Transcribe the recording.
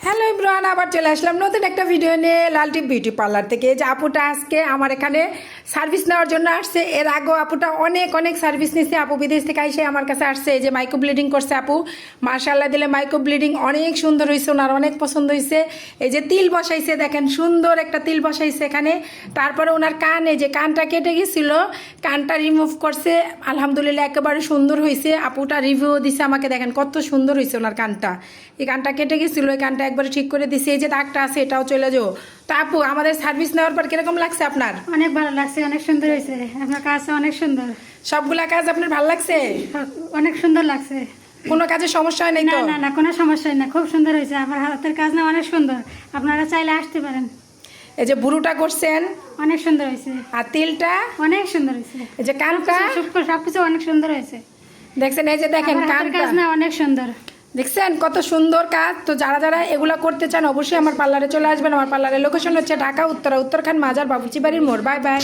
Hello Ibran, আবার চলে আসলাম নতুন একটা ভিডিও নিয়ে লালটি বিউটি পার্লার থেকে। যে আপুটা আজকে আমার এখানে সার্ভিস নেওয়ার জন্য আসছে। এর আগেও আপুটা অনেক অনেক সার্ভিস নিচ্ছে। আপু বিদেশ থেকে এসে আমার কাছে আসছে। এই যে মাইক্রো ব্লিডিং করছে আপু, মার্শাল্লাহ দিলে মাইক্রো ব্লিডিং অনেক সুন্দর হয়েছে, ওনার অনেক পছন্দ হয়েছে। এই যে তিল বসাইছে, দেখেন সুন্দর একটা তিল বসাইছে এখানে। তারপরে ওনার কানে যে কানটা কেটে গেছিল, কানটা রিমুভ করছে, আলহামদুলিল্লাহ একেবারে সুন্দর হয়েছে। আপুটা রিভিউ দিছে আমাকে, দেখেন কত সুন্দর হয়েছে ওনার কানটা। এই কানটা কেটে গেছিলো, এই কানটা একবারে ঠিক করে দিছে। এই যে দাগটা আছে এটাও চলে যাও। তো আপু, আমাদের সার্ভিস নেওয়ার পর কিরকম লাগছে আপনার? অনেক ভালো লাগছে, অনেক সুন্দর হয়েছে। আপনার কাজ অনেক সুন্দর, সবগুলা কাজ আপনার ভালো লাগছে? অনেক সুন্দর লাগছে। কোনো কাজে সমস্যা হয় নাই না তো? না না, কোনো সমস্যা না, খুব সুন্দর হয়েছে। আমার হাতের কাজ না অনেক সুন্দর, আপনারা চাইলে আসতে পারেন। এই যে বুড়োটা করছেন, অনেক সুন্দর হয়েছে। আর তিলটা, অনেক সুন্দর হয়েছে। এই যে কানটা সবকিছু অনেক সুন্দর হয়েছে। দেখছেন? এই যে দেখেন আমার হাতের কানটা, কাজ না অনেক সুন্দর। দেখছেন কত সুন্দর কাজ। তো যারা যারা এগুলা করতে চান অবশ্যই আমার পার্লারে চলে আসবেন। আমার পার্লারের লোকেশন হচ্ছে ঢাকা উত্তরা, উত্তরখান মাজার, বাবুচি বাড়ির মোড়। Bye bye.